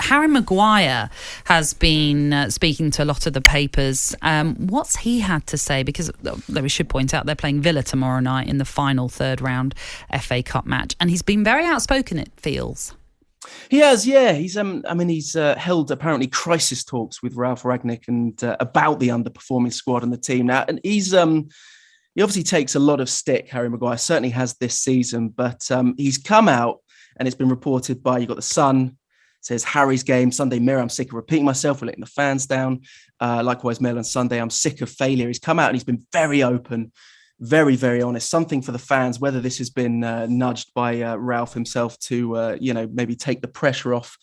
Harry Maguire has been speaking to a lot of the papers. What's he had to say? Because we should point out they're playing Villa tomorrow night in the final third round FA Cup match, and he's been very outspoken, it feels. He has, yeah. He's held apparently crisis talks with Ralph Rangnick and about the underperforming squad and the team now. And he obviously takes a lot of stick, Harry Maguire, certainly has this season, but he's come out and it's been reported by, you've got The Sun, says Harry's game, Sunday Mirror, I'm sick of repeating myself, we're letting the fans down. Likewise, Mail on Sunday, I'm sick of failure. He's come out and he's been very open, very, very honest. Something for the fans, whether this has been nudged by Ralph himself to, maybe take the pressure off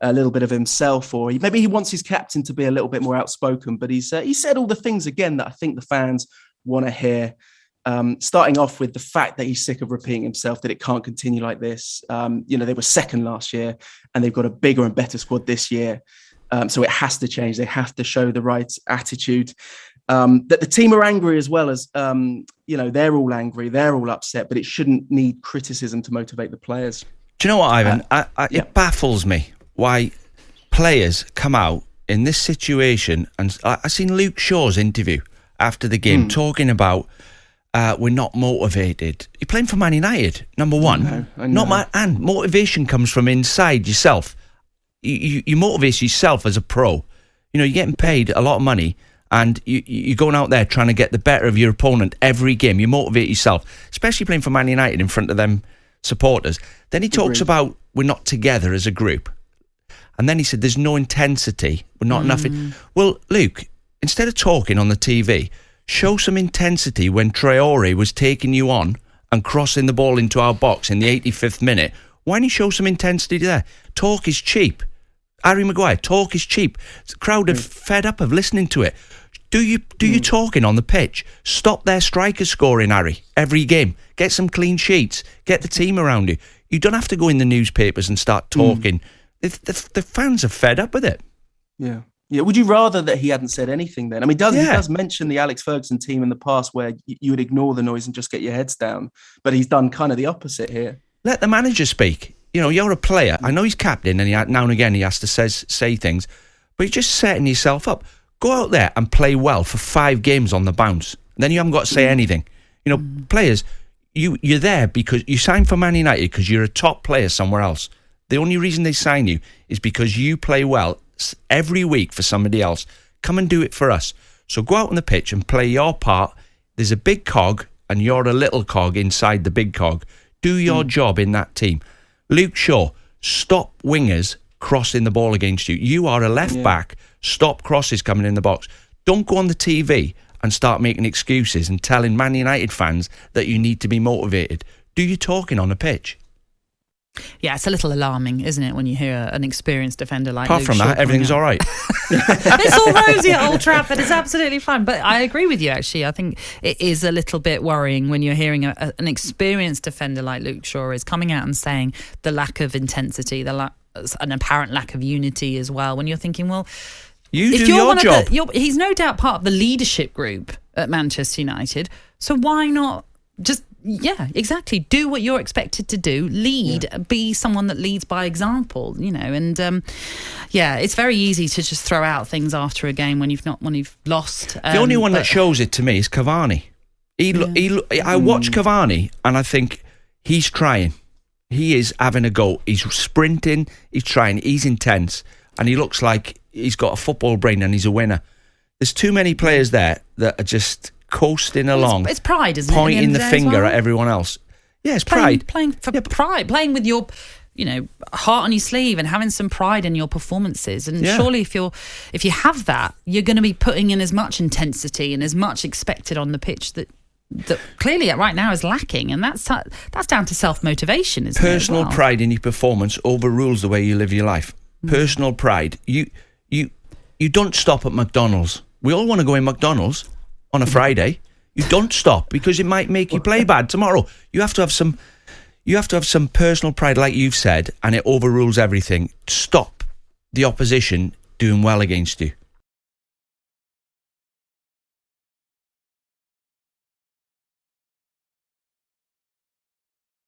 a little bit of himself, or maybe he wants his captain to be a little bit more outspoken. But he said all the things again that I think the fans want to hear. Starting off with the fact that he's sick of repeating himself, that it can't continue like this. They were second last year and they've got a bigger and better squad this year. So it has to change. They have to show the right attitude. That the team are angry as well as, they're all angry, they're all upset, but it shouldn't need criticism to motivate the players. Do you know what, Ivan? It baffles me why players come out in this situation. And I seen Luke Shaw's interview after the game talking about we're not motivated. You're playing for Man United, number one. I know. And motivation comes from inside yourself. You motivate yourself as a pro. You're getting paid a lot of money. And you're going out there trying to get the better of your opponent every game. You motivate yourself, especially playing for Man United in front of them supporters. Then he talks about we're not together as a group. And then he said there's no intensity. We're not enough. Well, Luke, instead of talking on the TV, show some intensity when Traore was taking you on and crossing the ball into our box in the 85th minute. Why don't you show some intensity there? Talk is cheap. Harry Maguire, talk is cheap. The crowd are fed up of listening to it. Do you talking on the pitch? Stop their strikers scoring, Harry, every game. Get some clean sheets. Get the team around you. You don't have to go in the newspapers and start talking. The fans are fed up with it. Yeah. Yeah. Would you rather that he hadn't said anything then? I mean, he does mention the Alex Ferguson team in the past where you would ignore the noise and just get your heads down. But he's done kind of the opposite here. Let the manager speak. You're a player. I know he's captain and now and again he has to say things, but you're just setting yourself up. Go out there and play well for 5 games on the bounce. Then you haven't got to say anything. Players, you're there because you signed for Man United because you're a top player somewhere else. The only reason they sign you is because you play well every week for somebody else. Come and do it for us. So go out on the pitch and play your part. There's a big cog and you're a little cog inside the big cog. Do your job in that team. Luke Shaw, stop wingers crossing the ball against you. You are a left back. Stop crosses coming in the box. Don't go on the TV and start making excuses and telling Man United fans that you need to be motivated. Do your talking on the pitch. Yeah, it's a little alarming, isn't it, when you hear an experienced defender like Apart Luke from Shaw that, everything's all right. It's all rosy at Old Trafford. It's absolutely fine. But I agree with you, actually. I think it is a little bit worrying when you're hearing an experienced defender like Luke Shaw is coming out and saying the lack of intensity, an apparent lack of unity as well, when you're thinking, well, you do your job. He's no doubt part of the leadership group at Manchester United, so why not just, exactly, do what you're expected to do, lead, be someone that leads by example, and it's very easy to just throw out things after a game when you've lost. The only one that shows it to me is Cavani. I watch Cavani and I think he's trying. He is having a go. He's sprinting, he's trying, he's intense, and he looks like he's got a football brain and he's a winner. There's too many players there that are just coasting along. It's pride, isn't it? Pointing the finger at everyone else. Yeah, it's pride. Playing for pride. Playing with your, heart on your sleeve and having some pride in your performances. And surely if you have that, you're going to be putting in as much intensity and as much expected on the pitch that clearly right now is lacking, and that's down to self-motivation, isn't it? Personal pride in your performance overrules the way you live your life. Personal pride. You don't stop at McDonald's. We all want to go in McDonald's on a Friday. You don't stop because it might make you play bad tomorrow. You have to have some personal pride, like you've said, and it overrules everything. Stop the opposition doing well against you.